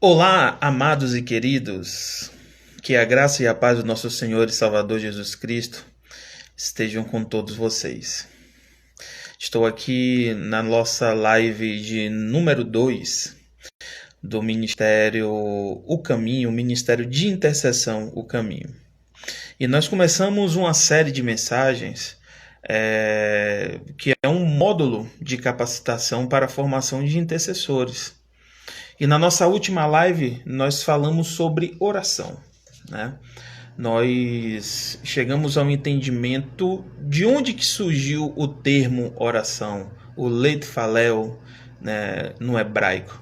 Olá, amados e queridos, que a graça e a paz do nosso Senhor e Salvador Jesus Cristo estejam com todos vocês. Estou aqui na nossa live de número 2 do Ministério O Caminho, Ministério de Intercessão O Caminho. E nós começamos uma série de mensagens que é um módulo de capacitação para a formação de intercessores. E na nossa última live nós falamos sobre oração, né? Nós chegamos ao entendimento de onde que surgiu o termo oração, o Letfalel, né, no hebraico.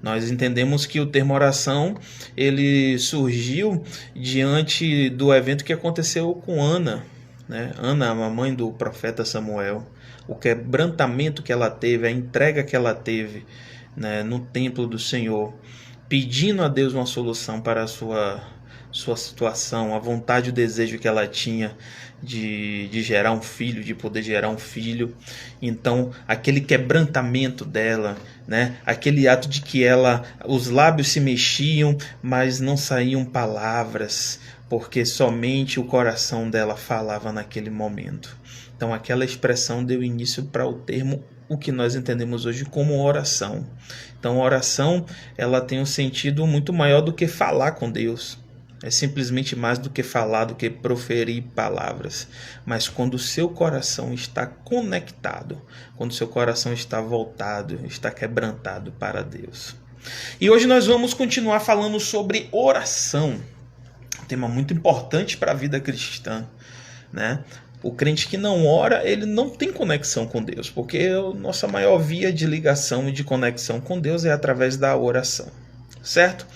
Nós entendemos que o termo oração ele surgiu diante do evento que aconteceu com Ana, né? Ana, a mãe do profeta Samuel, o quebrantamento que ela teve, a entrega que ela teve, né, no templo do Senhor, pedindo a Deus uma solução para a sua situação, a vontade e o desejo que ela tinha de gerar um filho, de poder gerar um filho. Então, aquele quebrantamento dela, né, aquele ato de que os lábios se mexiam, mas não saíam palavras, porque somente o coração dela falava naquele momento. Então, aquela expressão deu início para o termo o que nós entendemos hoje como oração. Então, a oração ela tem um sentido muito maior do que falar com Deus. É simplesmente mais do que falar, do que proferir palavras. Mas quando o seu coração está conectado, quando o seu coração está voltado, está quebrantado para Deus. E hoje nós vamos continuar falando sobre oração. Um tema muito importante para a vida cristã, né? O crente que não ora, ele não tem conexão com Deus, porque a nossa maior via de ligação e de conexão com Deus é através da oração, certo?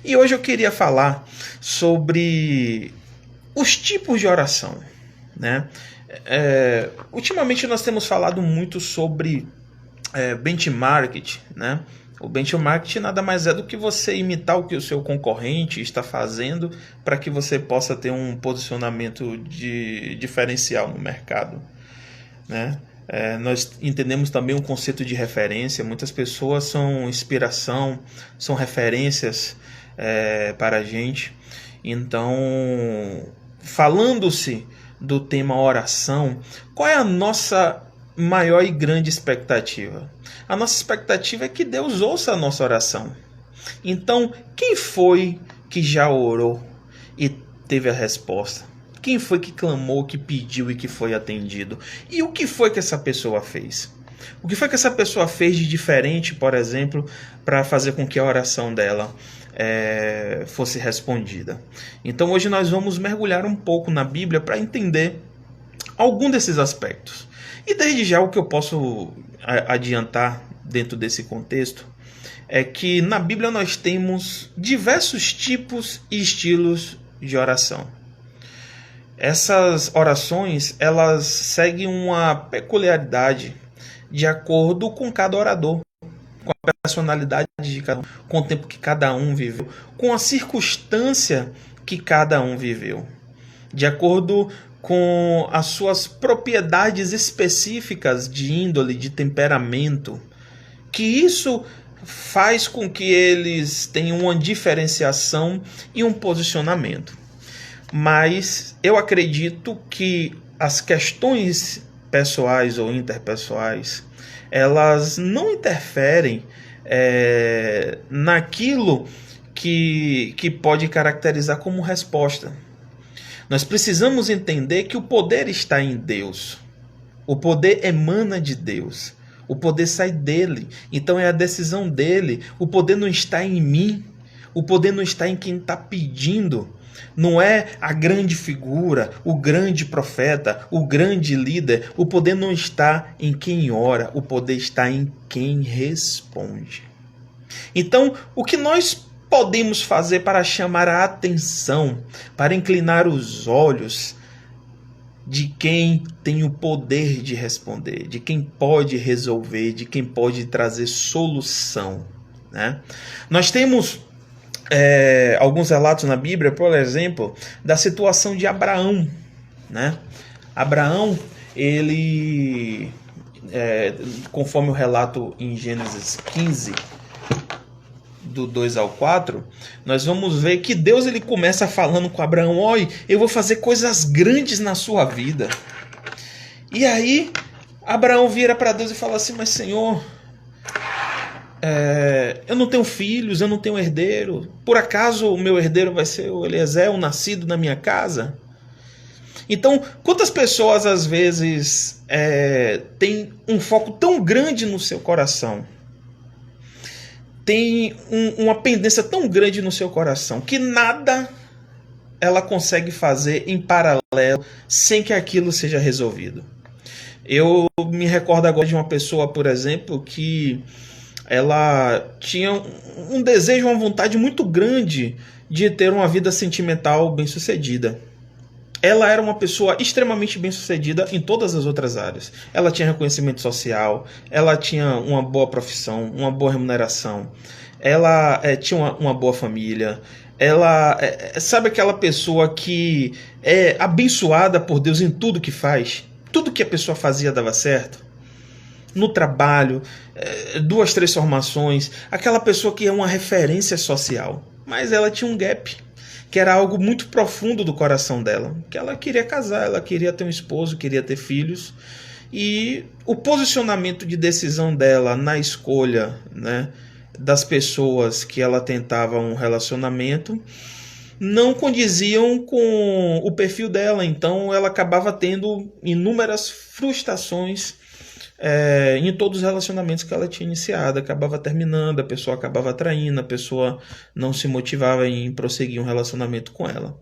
E hoje eu queria falar sobre os tipos de oração, né? Ultimamente nós temos falado muito sobre benchmarking, né? O benchmarking nada mais é do que você imitar o que o seu concorrente está fazendo para que você possa ter um posicionamento diferencial no mercado, né? Nós entendemos também o conceito de referência. Muitas pessoas são inspiração, são referências para a gente. Então, falando-se do tema oração, qual é a nossa maior e grande expectativa? A nossa expectativa é que Deus ouça a nossa oração. Então, quem foi que já orou e teve a resposta? Quem foi que clamou, que pediu e que foi atendido? E o que foi que essa pessoa fez? O que foi que essa pessoa fez de diferente, por exemplo, para fazer com que a oração dela fosse respondida? Então, hoje nós vamos mergulhar um pouco na Bíblia para entender algum desses aspectos. E desde já o que eu posso adiantar dentro desse contexto é que na Bíblia nós temos diversos tipos e estilos de oração. Essas orações elas seguem uma peculiaridade de acordo com cada orador, com a personalidade de cada um, com o tempo que cada um viveu, com a circunstância que cada um viveu, de acordo com as suas propriedades específicas de índole, de temperamento, que isso faz com que eles tenham uma diferenciação e um posicionamento. Mas eu acredito que as questões pessoais ou interpessoais, elas não interferem naquilo que pode caracterizar como resposta. Nós precisamos entender que o poder está em Deus. O poder emana de Deus. O poder sai dele. Então é a decisão dele. O poder não está em mim. O poder não está em quem está pedindo. Não é a grande figura, o grande profeta, o grande líder. O poder não está em quem ora. O poder está em quem responde. Então, o que nós podemos fazer para chamar a atenção, para inclinar os olhos de quem tem o poder de responder, de quem pode resolver, de quem pode trazer solução, né? Nós temos alguns relatos na Bíblia, por exemplo, da situação de Abraão, né? Abraão, ele, conforme o relato em Gênesis 15, do 2 ao 4, nós vamos ver que Deus ele começa falando com Abraão: olha, eu vou fazer coisas grandes na sua vida. E aí Abraão vira para Deus e fala assim: mas Senhor, eu não tenho filhos, eu não tenho herdeiro. Por acaso o meu herdeiro vai ser o Eliezer, o nascido na minha casa? Então, quantas pessoas às vezes têm um foco tão grande no seu coração, tem uma pendência tão grande no seu coração, que nada ela consegue fazer em paralelo sem que aquilo seja resolvido. Eu me recordo agora de uma pessoa, por exemplo, que ela tinha um desejo, uma vontade muito grande de ter uma vida sentimental bem-sucedida. Ela era uma pessoa extremamente bem-sucedida em todas as outras áreas. Ela tinha reconhecimento social, ela tinha uma boa profissão, uma boa remuneração, ela tinha uma boa família. Ela sabe aquela pessoa que é abençoada por Deus em tudo que faz? Tudo que a pessoa fazia dava certo. No trabalho, 2, 3 formações, aquela pessoa que é uma referência social. Mas ela tinha um gap, que era algo muito profundo do coração dela, que ela queria casar, ela queria ter um esposo, queria ter filhos, e o posicionamento de decisão dela na escolha, né, das pessoas que ela tentava um relacionamento não condiziam com o perfil dela, então ela acabava tendo inúmeras frustrações em todos os relacionamentos que ela tinha iniciado. Acabava terminando, a pessoa acabava traindo, a pessoa não se motivava em prosseguir um relacionamento com ela.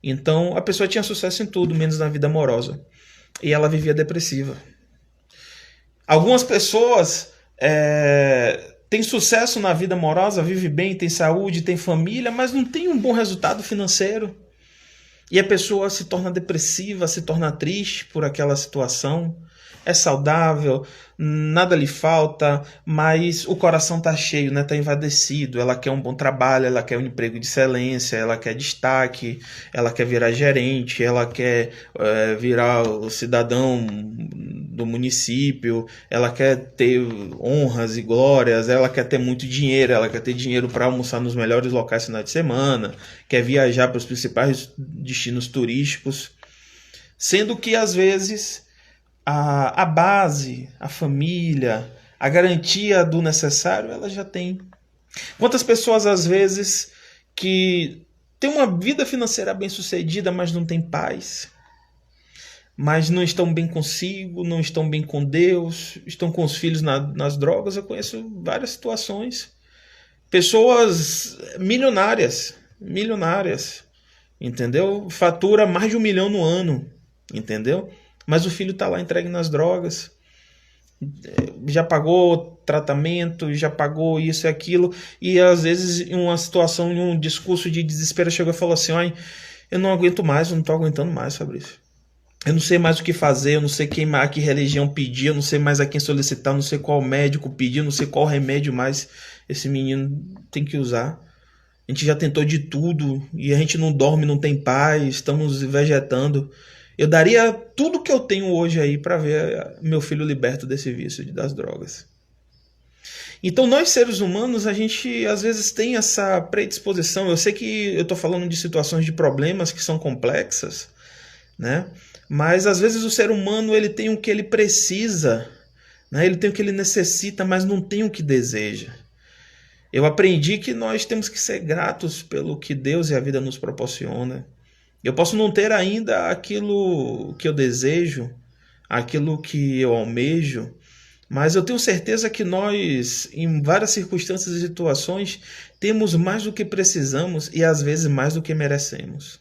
Então a pessoa tinha sucesso em tudo, menos na vida amorosa. E ela vivia depressiva. Algumas pessoas têm sucesso na vida amorosa, vivem bem, têm saúde, têm família, mas não tem um bom resultado financeiro. E a pessoa se torna depressiva, se torna triste por aquela situação. É saudável, nada lhe falta, mas o coração está cheio, né? Está invadecido. Ela quer um bom trabalho, ela quer um emprego de excelência, ela quer destaque, ela quer virar gerente, ela quer virar o cidadão do município, ela quer ter honras e glórias, ela quer ter muito dinheiro, ela quer ter dinheiro para almoçar nos melhores locais no final de semana, quer viajar para os principais destinos turísticos, sendo que às vezes a base, a família, a garantia do necessário, ela já tem. Quantas pessoas, às vezes, que têm uma vida financeira bem-sucedida, mas não têm paz, mas não estão bem consigo, não estão bem com Deus, estão com os filhos nas drogas. Eu conheço várias situações. Pessoas milionárias, entendeu? Fatura mais de 1 milhão no ano, entendeu? Mas o filho está lá entregue nas drogas, já pagou tratamento, já pagou isso e aquilo, e às vezes em uma situação, em um discurso de desespero, chegou e falou assim: "Ai, eu não aguento mais, eu não estou aguentando mais, Fabrício. Eu não sei mais o que fazer, eu não sei a que religião pedir, eu não sei mais a quem solicitar, eu não sei qual médico pedir, eu não sei qual remédio mais esse menino tem que usar. A gente já tentou de tudo, e a gente não dorme, não tem paz, estamos vegetando. Eu daria tudo que eu tenho hoje aí para ver meu filho liberto desse vício das drogas." Então nós, seres humanos, a gente às vezes tem essa predisposição. Eu sei que eu estou falando de situações de problemas que são complexas, né? Mas às vezes o ser humano ele tem o que ele precisa, né? Ele tem o que ele necessita, mas não tem o que deseja. Eu aprendi que nós temos que ser gratos pelo que Deus e a vida nos proporciona. Eu posso não ter ainda aquilo que eu desejo, aquilo que eu almejo, mas eu tenho certeza que nós, em várias circunstâncias e situações, temos mais do que precisamos e às vezes mais do que merecemos.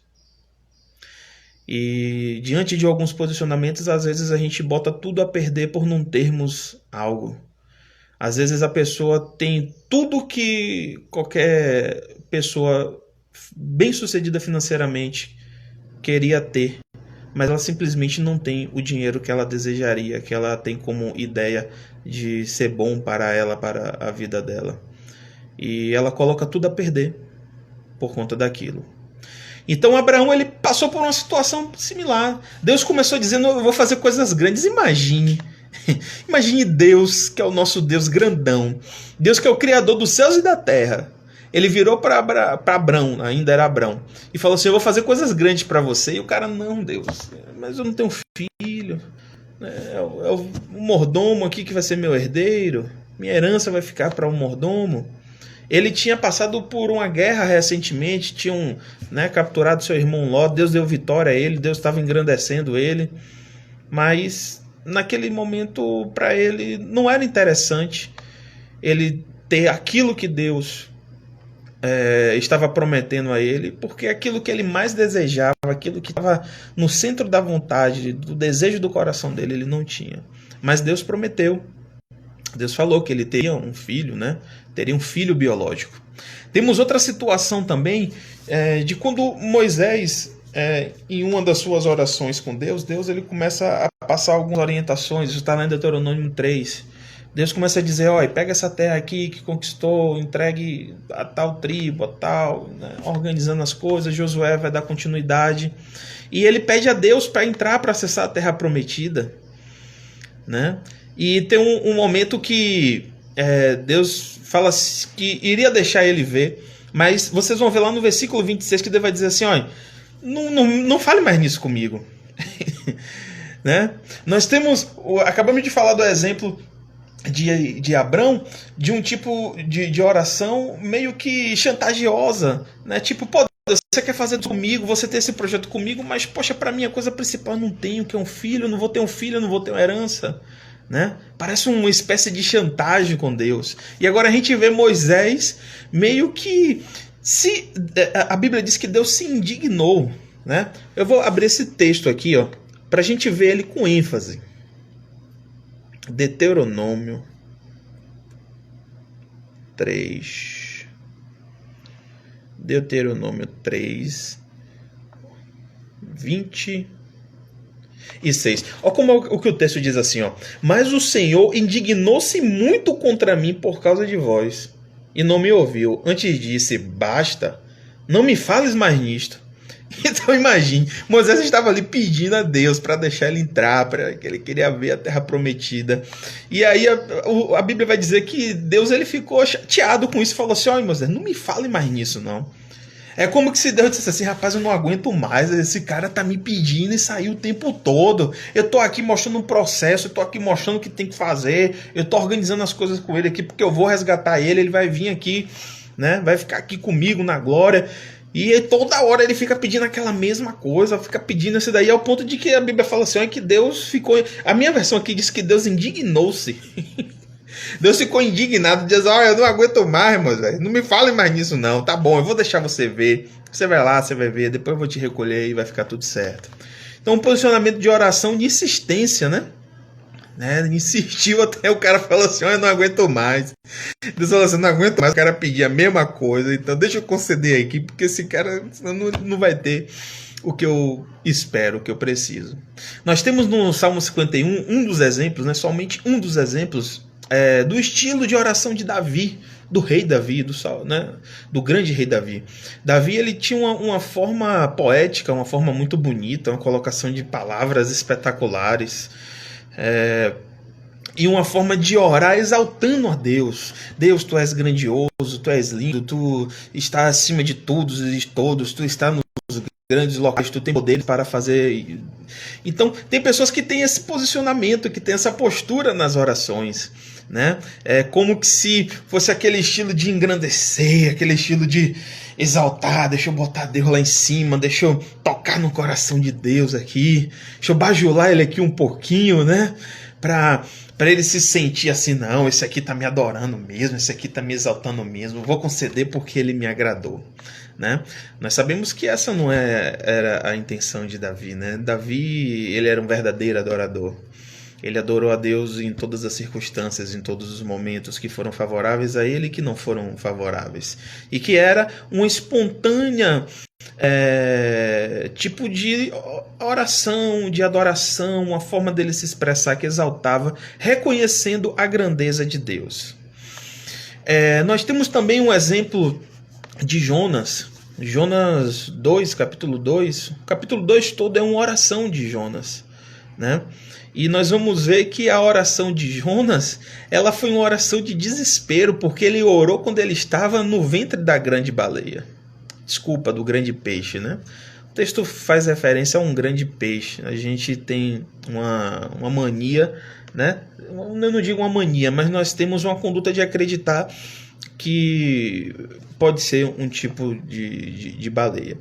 E diante de alguns posicionamentos, às vezes a gente bota tudo a perder por não termos algo. Às vezes a pessoa tem tudo que qualquer pessoa bem-sucedida financeiramente queria ter, mas ela simplesmente não tem o dinheiro que ela desejaria, que ela tem como ideia de ser bom para ela, para a vida dela. E ela coloca tudo a perder por conta daquilo. Então Abraão ele passou por uma situação similar. Deus começou dizendo: "Eu vou fazer coisas grandes." Imagine. Imagine Deus, que é o nosso Deus grandão. Deus que é o Criador dos céus e da terra. Ele virou para Abrão, ainda era Abrão, e falou assim: eu vou fazer coisas grandes para você. E o cara: não, Deus, mas eu não tenho filho, é o mordomo aqui que vai ser meu herdeiro, minha herança vai ficar para um mordomo. Ele tinha passado por uma guerra recentemente, tinham, né, capturado seu irmão Ló, Deus deu vitória a ele, Deus estava engrandecendo ele, mas naquele momento para ele não era interessante ele ter aquilo que Deus estava prometendo a ele, porque aquilo que ele mais desejava, aquilo que estava no centro da vontade, do desejo do coração dele, ele não tinha. Mas Deus prometeu. Deus falou que ele teria um filho, né? Teria um filho biológico. Temos outra situação também de quando Moisés, em uma das suas orações com Deus, ele começa a passar algumas orientações. Isso está lá em Deuteronômio 3. Deus começa a dizer: olha, pega essa terra aqui que conquistou, entregue a tal tribo, a tal, né? Organizando as coisas. Josué vai dar continuidade. E ele pede a Deus para entrar, para acessar a terra prometida, né? E tem um momento que Deus fala que iria deixar ele ver, mas vocês vão ver lá no versículo 26 que Deus vai dizer assim: olha, não fale mais nisso comigo. Né? Nós acabamos de falar do exemplo de Abrão, de um tipo de oração meio que chantagiosa, né? Tipo, pô, você quer fazer isso comigo, você tem esse projeto comigo, mas poxa, para mim a coisa principal eu não tenho, que é um filho, eu não vou ter um filho, eu não vou ter uma herança, né? Parece uma espécie de chantagem com Deus. E agora a gente vê Moisés meio que a Bíblia diz que Deus se indignou, né? Eu vou abrir esse texto aqui, ó, para a gente ver ele com ênfase. Deuteronômio 3. Deuteronômio 3, 26. Olha como o que o texto diz assim, ó: mas o Senhor indignou-se muito contra mim por causa de vós, e não me ouviu. Antes disse: basta, não me fales mais nisto. Então imagine, Moisés estava ali pedindo a Deus para deixar ele entrar, para que ele queria ver a terra prometida. E aí a Bíblia vai dizer que Deus ele ficou chateado com isso e falou assim: olha, Moisés, não me fale mais nisso não. É como que se Deus dissesse assim: rapaz, eu não aguento mais, esse cara tá me pedindo e saiu o tempo todo. Eu tô aqui mostrando um processo, eu tô aqui mostrando o que tem que fazer, eu tô organizando as coisas com ele aqui, porque eu vou resgatar ele, ele vai vir aqui, né? Vai ficar aqui comigo na glória. E toda hora ele fica pedindo aquela mesma coisa, fica pedindo isso daí, ao ponto de que a Bíblia fala assim, é que Deus ficou... A minha versão aqui diz que Deus indignou-se. Deus ficou indignado, diz: olha, eu não aguento mais, Moisés, não me fale mais nisso não, tá bom, eu vou deixar você ver, você vai lá, você vai ver, depois eu vou te recolher e vai ficar tudo certo. Então um posicionamento de oração de insistência, né? Insistiu até o cara falou assim: eu não aguento mais. Deus falou assim: não aguento mais, o cara pedir a mesma coisa, então deixa eu conceder aqui, porque esse cara não vai ter o que eu espero, o que eu preciso. Nós temos no Salmo 51 um dos exemplos, né, somente um dos exemplos do estilo de oração de Davi, do rei Davi, do grande rei Davi. Davi ele tinha uma forma poética, uma forma muito bonita, uma colocação de palavras espetaculares, e uma forma de orar exaltando a Deus. Deus, tu és grandioso, tu és lindo, tu estás acima de todos e de todos, tu estás nos grandes locais, tu tem poder para fazer. Então tem pessoas que têm esse posicionamento, que têm essa postura nas orações, né? É como que se fosse aquele estilo de engrandecer, aquele estilo de exaltar, deixa eu botar Deus lá em cima, deixa eu tocar no coração de Deus aqui, deixa eu bajular ele aqui um pouquinho, né? Para ele se sentir assim: não, esse aqui tá me adorando mesmo, esse aqui tá me exaltando mesmo, vou conceder porque ele me agradou, né? Nós sabemos que essa não era a intenção de Davi, né? Davi, ele era um verdadeiro adorador. Ele adorou a Deus em todas as circunstâncias, em todos os momentos que foram favoráveis a ele e que não foram favoráveis. E que era uma espontânea tipo de oração, de adoração, uma forma dele se expressar que exaltava, reconhecendo a grandeza de Deus. Nós temos também um exemplo de Jonas. Jonas 2, capítulo 2. O capítulo 2 todo é uma oração de Jonas, né? E nós vamos ver que a oração de Jonas, ela foi uma oração de desespero, porque ele orou quando ele estava no ventre da grande baleia. Desculpa, do grande peixe, né? O texto faz referência a um grande peixe. A gente tem uma mania, né? Eu não digo uma mania, mas nós temos uma conduta de acreditar que pode ser um tipo de baleia.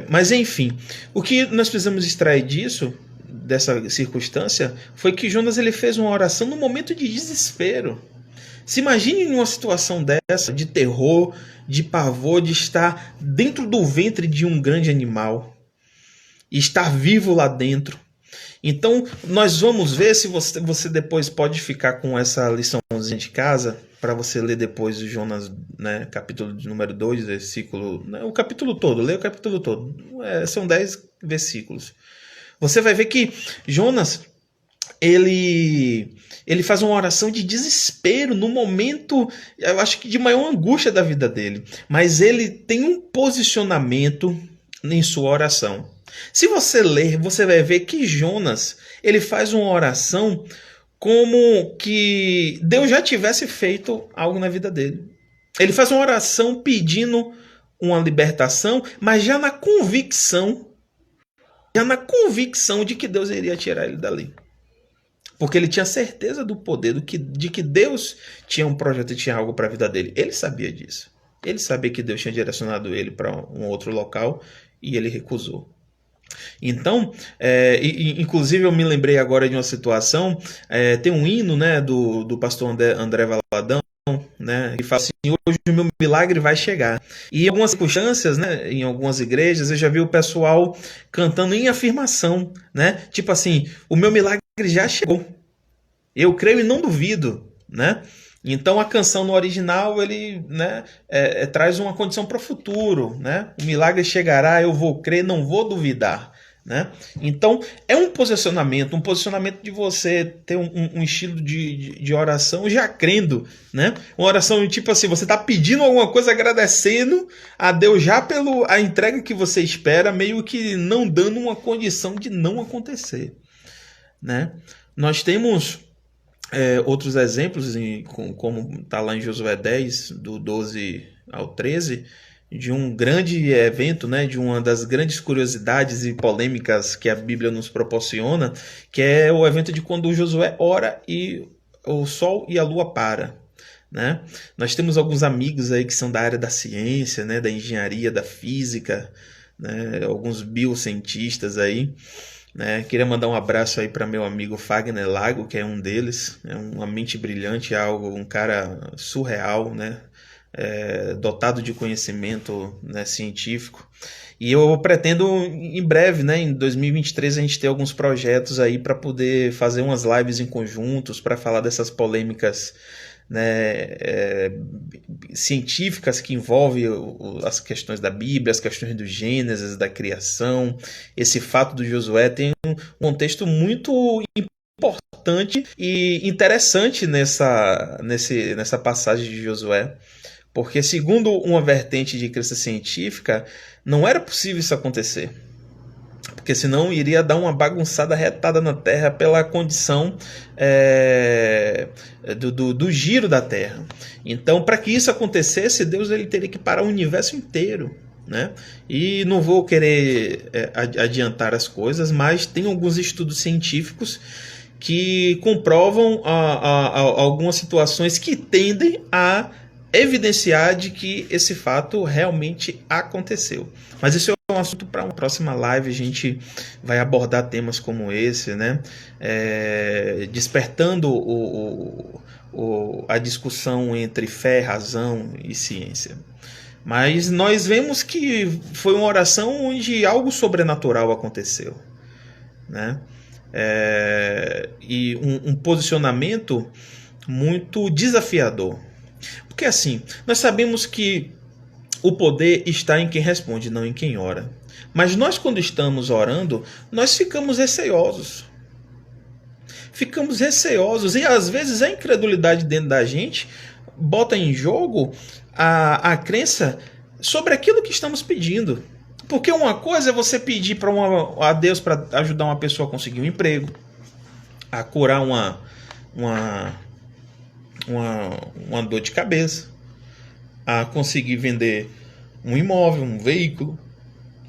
Mas enfim, o que nós precisamos extrair disso, dessa circunstância, foi que Jonas ele fez uma oração no momento de desespero. Se imagine em uma situação dessa, de terror, de pavor, de estar dentro do ventre de um grande animal e estar vivo lá dentro. Então, nós vamos ver, se você depois pode ficar com essa liçãozinha de casa, para você ler depois o Jonas, né, capítulo de número 2, versículo... Né, o capítulo todo, lê o capítulo todo. São 10 versículos. Você vai ver que Jonas, ele faz uma oração de desespero no momento, eu acho que de maior angústia da vida dele. Mas ele tem um posicionamento em sua oração. Se você ler, você vai ver que Jonas, ele faz uma oração como que Deus já tivesse feito algo na vida dele. Ele faz uma oração pedindo uma libertação, mas já na convicção de que Deus iria tirar ele dali. Porque ele tinha certeza do poder, de que Deus tinha um projeto e tinha algo para a vida dele. Ele sabia disso. Ele sabia que Deus tinha direcionado ele para um outro local e ele recusou. Então, inclusive eu me lembrei agora de uma situação, tem um hino, né, do pastor André Valadão, né, que fala assim: hoje o meu milagre vai chegar. E em algumas circunstâncias, né, em algumas igrejas, eu já vi o pessoal cantando em afirmação, né, tipo assim: o meu milagre já chegou, eu creio e não duvido, né? Então a canção no original ele, né, traz uma condição para o futuro, né? O milagre chegará, eu vou crer, não vou duvidar, né? Então é um posicionamento de você ter um estilo de oração já crendo, né? Uma oração tipo assim, você está pedindo alguma coisa, agradecendo a Deus já pela entrega que você espera, meio que não dando uma condição de não acontecer, né? Nós temos outros exemplos, como está lá em Josué 10, do 12 ao 13, de um grande evento, né, de uma das grandes curiosidades e polêmicas que a Bíblia nos proporciona, que é o evento de quando Josué ora e o sol e a lua param, né? Nós temos alguns amigos aí que são da área da ciência, né, da engenharia, da física, né, alguns biocientistas aí. Queria mandar um abraço aí para meu amigo Fagner Lago, que é um deles, é uma mente brilhante, um cara surreal, né? Dotado de conhecimento, né, científico. E eu pretendo em breve, né, em 2023, a gente ter alguns projetos aí para poder fazer umas lives em conjuntos para falar dessas polêmicas, né, científicas que envolvem as questões da Bíblia, as questões do Gênesis, da criação. Esse fato do Josué tem um contexto muito importante e interessante nessa passagem de Josué, porque segundo uma vertente de crença científica, não era possível isso acontecer, porque senão iria dar uma bagunçada retada na Terra pela condição do giro da Terra. Então, para que isso acontecesse, Deus ele teria que parar o universo inteiro, né? E não vou querer adiantar as coisas, mas tem alguns estudos científicos que comprovam algumas situações que tendem a evidenciar de que esse fato realmente aconteceu. Mas isso é um assunto para uma próxima live. A gente vai abordar temas como esse, né? Despertando a discussão entre fé, razão e ciência. Mas nós vemos que foi uma oração onde algo sobrenatural aconteceu, né? E um posicionamento muito desafiador. Porque assim, nós sabemos que o poder está em quem responde, não em quem ora. Mas nós, quando estamos orando, nós ficamos receosos. E às vezes a incredulidade dentro da gente bota em jogo a crença sobre aquilo que estamos pedindo. Porque uma coisa é você pedir a Deus para ajudar uma pessoa a conseguir um emprego, a curar uma dor de cabeça, a conseguir vender um imóvel, um veículo,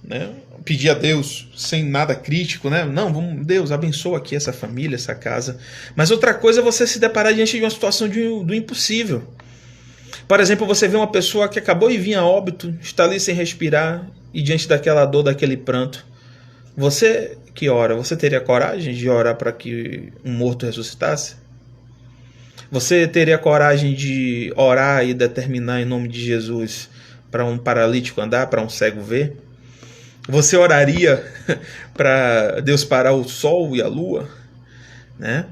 né? Pedir a Deus sem nada crítico, né? Não, Deus, abençoa aqui essa família, essa casa. Mas outra coisa é você se deparar diante de uma situação do impossível. Por exemplo, você vê uma pessoa que acabou de vir a óbito, está ali sem respirar, e diante daquela dor, daquele pranto, você que ora, você teria coragem de orar para que um morto ressuscitasse? Você teria coragem de orar e determinar em nome de Jesus para um paralítico andar, para um cego ver? Você oraria para Deus parar o sol e a lua, né?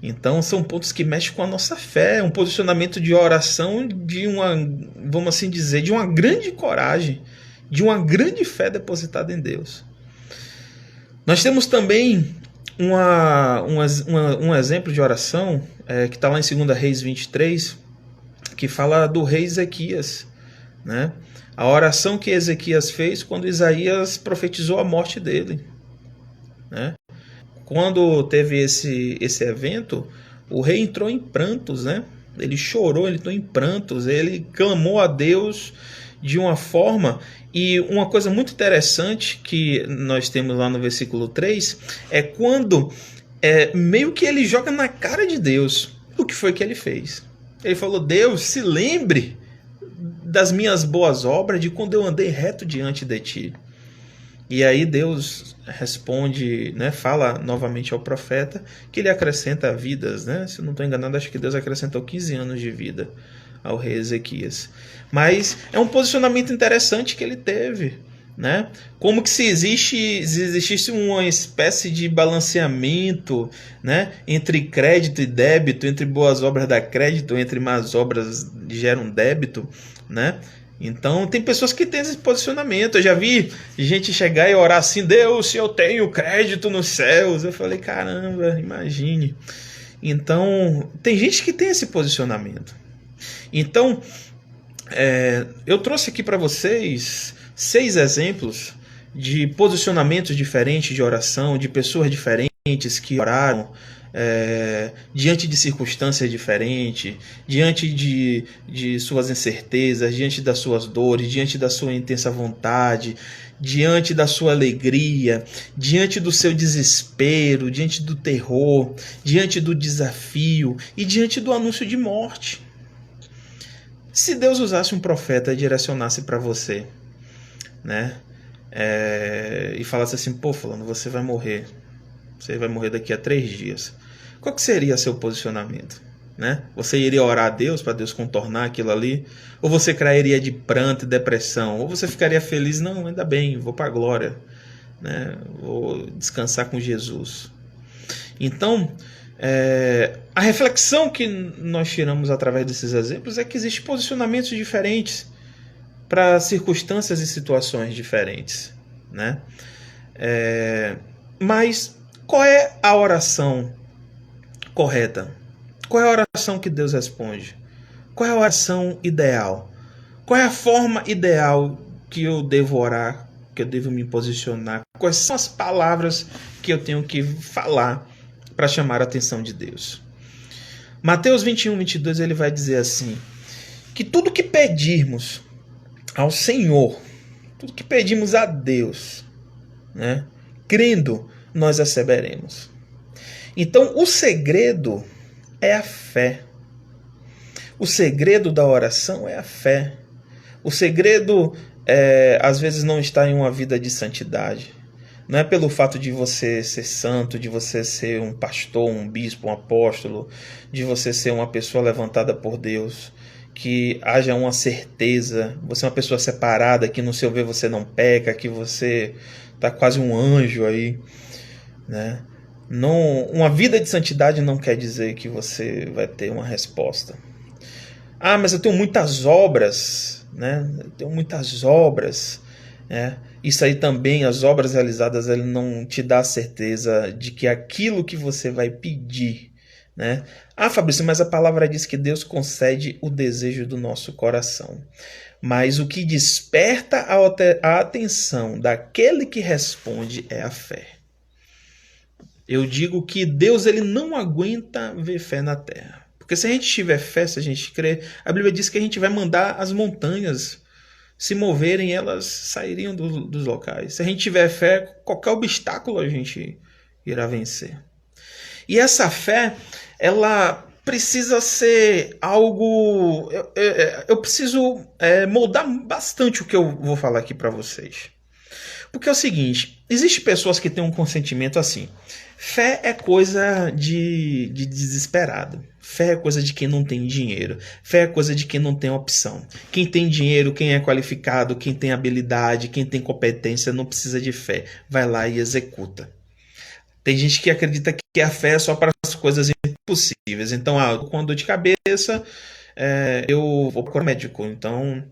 Então são pontos que mexem com a nossa fé, um posicionamento de oração vamos assim dizer, de uma grande coragem, de uma grande fé depositada em Deus. Nós temos também um exemplo de oração que está lá em 2 Reis 23, que fala do rei Ezequias, né? A oração que Ezequias fez quando Isaías profetizou a morte dele, né? Quando teve esse evento, o rei entrou em prantos, né? Ele chorou, ele entrou em prantos, ele clamou a Deus de uma forma. E uma coisa muito interessante que nós temos lá no versículo 3 é quando meio que ele joga na cara de Deus o que foi que ele fez. Ele falou: Deus, se lembre das minhas boas obras, de quando eu andei reto diante de ti. E aí Deus responde, né, fala novamente ao profeta que ele acrescenta vidas, né? Se eu não estou enganado, acho que Deus acrescentou 15 anos de vida ao rei Ezequias. Mas é um posicionamento interessante que ele teve, né? Como que se existisse uma espécie de balanceamento, né, entre crédito e débito, entre boas obras dá crédito, entre más obras geram débito, né? Então tem pessoas que têm esse posicionamento. Eu já vi gente chegar e orar assim: Deus, se eu tenho crédito nos céus. Eu falei: caramba, imagine. Então tem gente que tem esse posicionamento. Então eu trouxe aqui para vocês 6 exemplos de posicionamentos diferentes de oração, de pessoas diferentes que oraram diante de circunstâncias diferentes, diante de suas incertezas, diante das suas dores, diante da sua intensa vontade, diante da sua alegria, diante do seu desespero, diante do terror, diante do desafio e diante do anúncio de morte. Se Deus usasse um profeta e direcionasse para você, né, e falasse assim: pô, fulano, você vai morrer daqui a 3 dias, qual que seria seu posicionamento, né? Você iria orar a Deus para Deus contornar aquilo ali? Ou você cairia de pranto e depressão? Ou você ficaria feliz: não, ainda bem, vou para a glória, né? Vou descansar com Jesus. Então a reflexão que nós tiramos através desses exemplos é que existem posicionamentos diferentes para circunstâncias e situações diferentes, né? Mas qual é a oração correta? Qual é a oração que Deus responde? Qual é a oração ideal? Qual é a forma ideal que eu devo orar, que eu devo me posicionar? Quais são as palavras que eu tenho que falar para chamar a atenção de Deus? Mateus 21, 22, ele vai dizer assim: que tudo que pedirmos ao Senhor, tudo que pedimos a Deus, né, crendo, nós receberemos. Então o segredo é a fé. O segredo da oração é a fé. O segredo às vezes não está em uma vida de santidade. Não é pelo fato de você ser santo, de você ser um pastor, um bispo, um apóstolo, de você ser uma pessoa levantada por Deus, que haja uma certeza, você é uma pessoa separada, que no seu ver você não peca, que você está quase um anjo aí, né? Não, uma vida de santidade não quer dizer que você vai ter uma resposta. Ah, mas eu tenho muitas obras, né? Eu tenho muitas obras, né? Isso aí também, as obras realizadas, ele não te dá a certeza de que aquilo que você vai pedir né? Ah, Fabrício, mas a palavra diz que Deus concede o desejo do nosso coração. Mas o que desperta a atenção daquele que responde é a fé. Eu digo que Deus ele não aguenta ver fé na terra. Porque se a gente tiver fé, se a gente crer, a Bíblia diz que a gente vai mandar as montanhas se moverem, elas sairiam dos locais. Se a gente tiver fé, qualquer obstáculo a gente irá vencer. E essa fé, ela precisa ser algo... Eu preciso moldar bastante o que eu vou falar aqui para vocês. Porque é o seguinte, existem pessoas que têm um consentimento assim. Fé é coisa de desesperado. Fé é coisa de quem não tem dinheiro. Fé é coisa de quem não tem opção. Quem tem dinheiro, quem é qualificado, quem tem habilidade, quem tem competência, não precisa de fé. Vai lá e executa. Tem gente que acredita que a fé é só para as coisas impossíveis. Então, com a dor de cabeça, eu vou procurar médico. Então,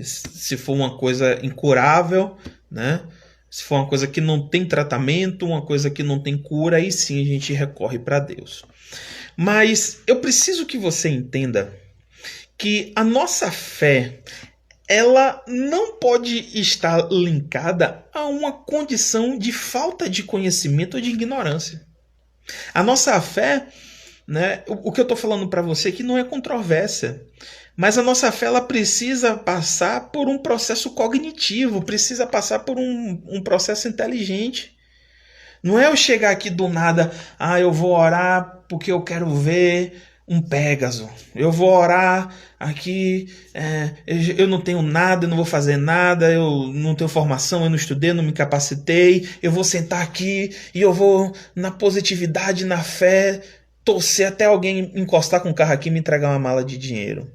se for uma coisa incurável, né? Se for uma coisa que não tem tratamento, uma coisa que não tem cura, aí sim a gente recorre para Deus. Mas eu preciso que você entenda que a nossa fé, ela não pode estar linkada a uma condição de falta de conhecimento ou de ignorância. A nossa fé, né, o que eu estou falando para você aqui não é controvérsia, mas a nossa fé ela precisa passar por um processo cognitivo, precisa passar por um processo inteligente. Não é eu chegar aqui do nada, eu vou orar porque eu quero ver um Pégaso. Eu vou orar aqui, eu não tenho nada, eu não vou fazer nada, eu não tenho formação, eu não estudei, eu não me capacitei, eu vou sentar aqui e eu vou na positividade, na fé, torcer até alguém encostar com o carro aqui e me entregar uma mala de dinheiro.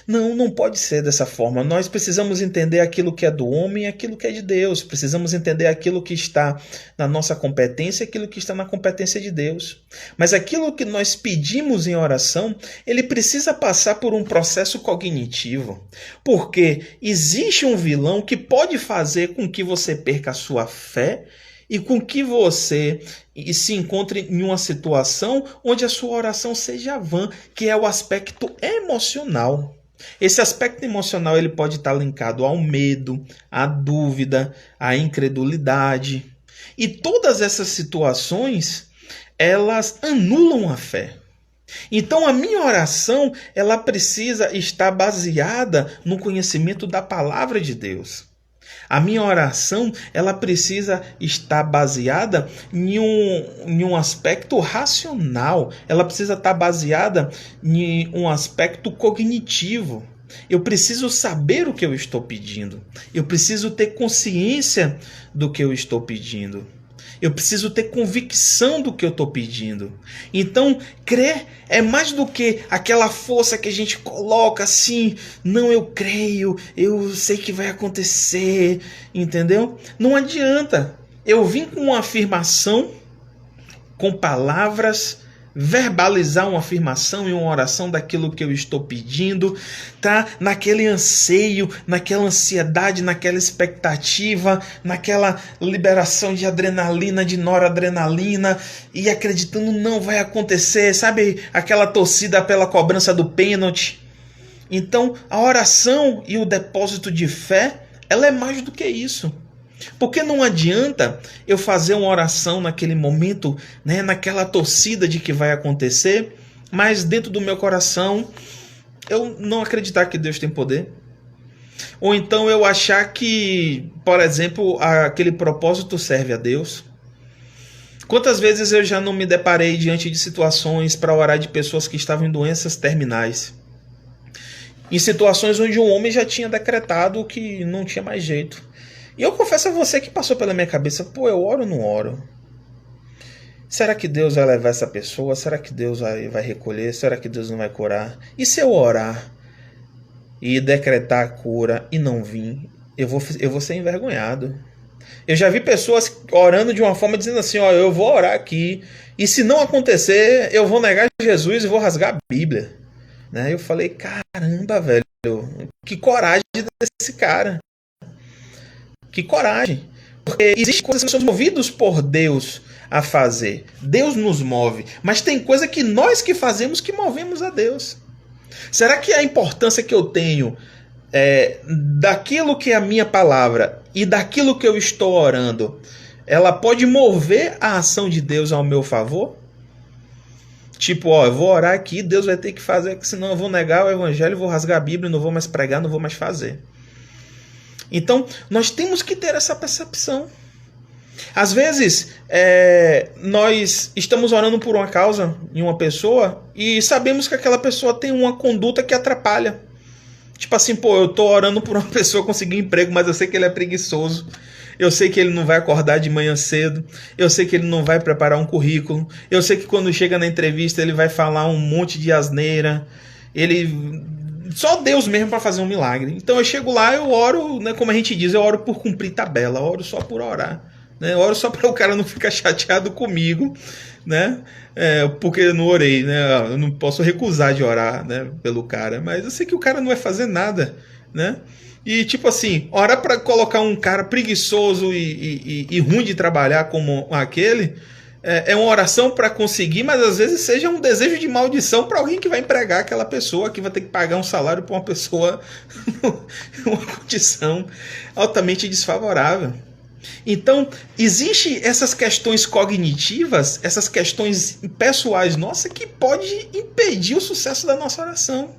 Não, não pode ser dessa forma. Nós precisamos entender aquilo que é do homem e aquilo que é de Deus. Precisamos entender aquilo que está na nossa competência e aquilo que está na competência de Deus. Mas aquilo que nós pedimos em oração, ele precisa passar por um processo cognitivo. Porque existe um vilão que pode fazer com que você perca a sua fé e com que você se encontre em uma situação onde a sua oração seja vã, que é o aspecto emocional. Esse aspecto emocional ele pode estar linkado ao medo, à dúvida, à incredulidade. E todas essas situações, elas anulam a fé. Então a minha oração, ela precisa estar baseada no conhecimento da palavra de Deus. A minha oração, ela precisa estar baseada em um aspecto racional. Ela precisa estar baseada em um aspecto cognitivo. Eu preciso saber o que eu estou pedindo. Eu preciso ter consciência do que eu estou pedindo. Eu preciso ter convicção do que eu estou pedindo. Então, crer é mais do que aquela força que a gente coloca assim. Não, eu creio, eu sei que vai acontecer, entendeu? Não adianta. Eu vim com uma afirmação, com palavras, verbalizar uma afirmação e uma oração daquilo que eu estou pedindo, tá? Naquele anseio, naquela ansiedade, naquela expectativa, naquela liberação de adrenalina, de noradrenalina e acreditando não vai acontecer, sabe? Aquela torcida pela cobrança do pênalti. Então, a oração e o depósito de fé, ela é mais do que isso. Porque não adianta eu fazer uma oração naquele momento, né, naquela torcida de que vai acontecer, mas dentro do meu coração eu não acreditar que Deus tem poder. Ou então eu achar que, por exemplo, aquele propósito serve a Deus. Quantas vezes eu já não me deparei diante de situações para orar de pessoas que estavam em doenças terminais. Em situações onde um homem já tinha decretado que não tinha mais jeito. E eu confesso a você que passou pela minha cabeça, eu oro ou não oro? Será que Deus vai levar essa pessoa? Será que Deus vai recolher? Será que Deus não vai curar? E se eu orar e decretar a cura e não vir, eu vou ser envergonhado. Eu já vi pessoas orando de uma forma dizendo assim, eu vou orar aqui e se não acontecer, eu vou negar Jesus e vou rasgar a Bíblia. Né? Eu falei, caramba, velho, que coragem desse cara. Que coragem. Porque existem coisas que somos movidos por Deus a fazer. Deus nos move, mas tem coisa que nós que fazemos que movemos a Deus. Será que a importância que eu tenho daquilo que é a minha palavra e daquilo que eu estou orando, ela pode mover a ação de Deus ao meu favor? Tipo, eu vou orar aqui, Deus vai ter que fazer, senão eu vou negar o evangelho, vou rasgar a Bíblia, não vou mais pregar, não vou mais fazer. Então, nós temos que ter essa percepção. Às vezes, nós estamos orando por uma causa em uma pessoa e sabemos que aquela pessoa tem uma conduta que atrapalha. Tipo assim, eu tô orando por uma pessoa conseguir emprego, mas eu sei que ele é preguiçoso. Eu sei que ele não vai acordar de manhã cedo. Eu sei que ele não vai preparar um currículo. Eu sei que quando chega na entrevista ele vai falar um monte de asneira. Só Deus mesmo para fazer um milagre. Então eu chego lá, eu oro, né, como a gente diz, eu oro por cumprir tabela. Eu oro só por orar. Né? Eu oro só para o cara não ficar chateado comigo, né? Porque eu não orei, né? Eu não posso recusar de orar, né, pelo cara. Mas eu sei que o cara não vai fazer nada, né? E tipo assim, orar para colocar um cara preguiçoso e ruim de trabalhar como aquele é uma oração para conseguir, mas às vezes seja um desejo de maldição para alguém que vai empregar aquela pessoa, que vai ter que pagar um salário para uma pessoa uma condição altamente desfavorável. Então, existem essas questões cognitivas, essas questões pessoais nossas que pode impedir o sucesso da nossa oração.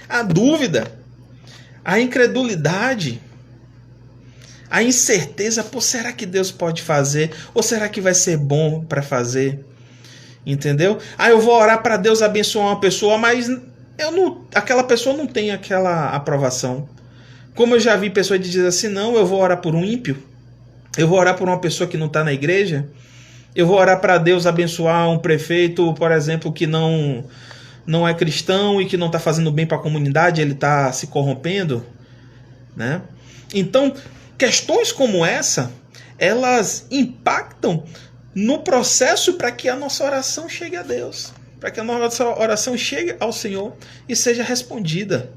A dúvida, a incredulidade, a incerteza, será que Deus pode fazer? Ou será que vai ser bom para fazer? Entendeu? Eu vou orar para Deus abençoar uma pessoa, mas aquela pessoa não tem aquela aprovação. Como eu já vi pessoas dizer assim, não, eu vou orar por um ímpio, eu vou orar por uma pessoa que não está na igreja, eu vou orar para Deus abençoar um prefeito, por exemplo, que não é cristão e que não está fazendo bem para a comunidade, ele está se corrompendo, né? Então, questões como essa, elas impactam no processo para que a nossa oração chegue a Deus, para que a nossa oração chegue ao Senhor e seja respondida.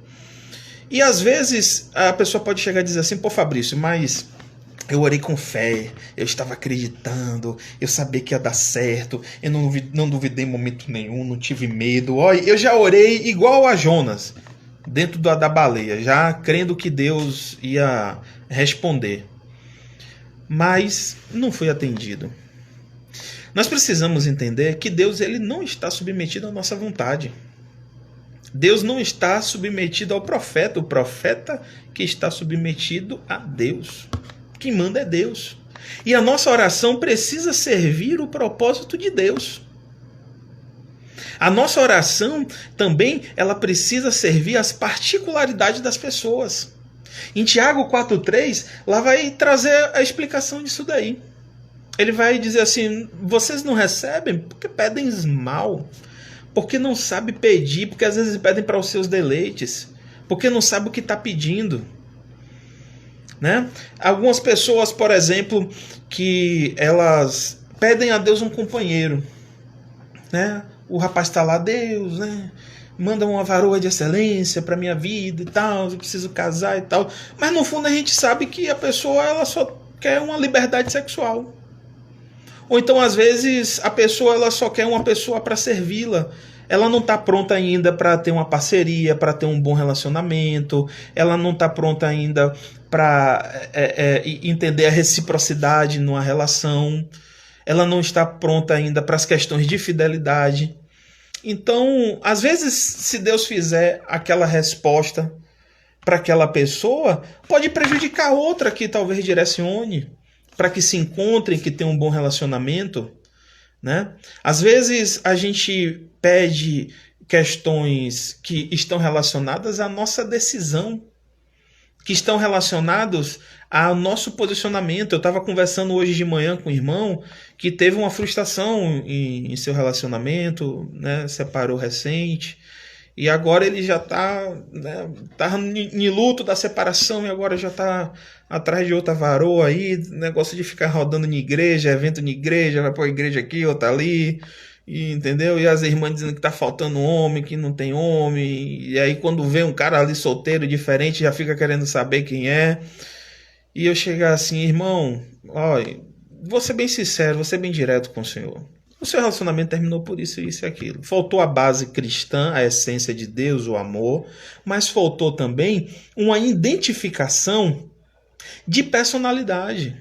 E às vezes a pessoa pode chegar e dizer assim, Fabrício, mas eu orei com fé, eu estava acreditando, eu sabia que ia dar certo, eu não duvidei em momento nenhum, não tive medo. Olha, eu já orei igual a Jonas, dentro da baleia, já crendo que Deus ia responder. Mas não foi atendido. Nós precisamos entender que Deus ele não está submetido à nossa vontade. Deus não está submetido ao profeta, o profeta que está submetido a Deus. Quem manda é Deus. E a nossa oração precisa servir o propósito de Deus. A nossa oração também ela precisa servir as particularidades das pessoas. Em Tiago 4,3, lá vai trazer a explicação disso daí. Ele vai dizer assim, vocês não recebem porque pedem mal, porque não sabem pedir, porque às vezes pedem para os seus deleites, porque não sabem o que está pedindo. Né? Algumas pessoas, por exemplo, que elas pedem a Deus um companheiro, né? O rapaz está lá, Deus, né? Manda uma varoa de excelência para minha vida e tal, eu preciso casar e tal. Mas no fundo a gente sabe que a pessoa ela só quer uma liberdade sexual. Ou então às vezes a pessoa ela só quer uma pessoa para servi-la. Ela não está pronta ainda para ter uma parceria, para ter um bom relacionamento. Ela não está pronta ainda para entender a reciprocidade numa relação. Ela não está pronta ainda para as questões de fidelidade. Então, às vezes, se Deus fizer aquela resposta para aquela pessoa, pode prejudicar outra que talvez direcione, para que se encontrem, que tenham um bom relacionamento. Né? Às vezes, a gente pede questões que estão relacionadas à nossa decisão, que estão relacionados ao nosso posicionamento. Eu estava conversando hoje de manhã com um irmão que teve uma frustração em seu relacionamento, né? Separou recente, e agora ele já está em luto da separação e agora já está atrás de outra varoa aí, negócio de ficar rodando em igreja, evento em igreja, vai para a igreja aqui, outra ali, entendeu? E as irmãs dizendo que tá faltando homem, que não tem homem, e aí quando vê um cara ali solteiro, diferente, já fica querendo saber quem é. E eu chegar assim, irmão, olha, vou ser bem sincero, vou ser bem direto com o senhor. O seu relacionamento terminou por isso, isso e aquilo. Faltou a base cristã, a essência de Deus, o amor, mas faltou também uma identificação de personalidade.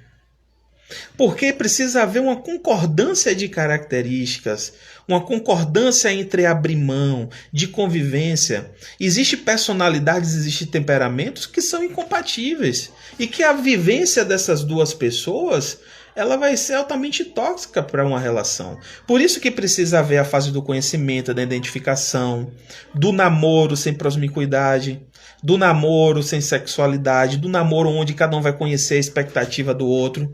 Porque precisa haver uma concordância de características, uma concordância entre abrir mão, de convivência. Existem personalidades, existem temperamentos que são incompatíveis. E que a vivência dessas duas pessoas, ela vai ser altamente tóxica para uma relação. Por isso que precisa haver a fase do conhecimento, da identificação, do namoro sem promiscuidade, do namoro sem sexualidade, do namoro onde cada um vai conhecer a expectativa do outro.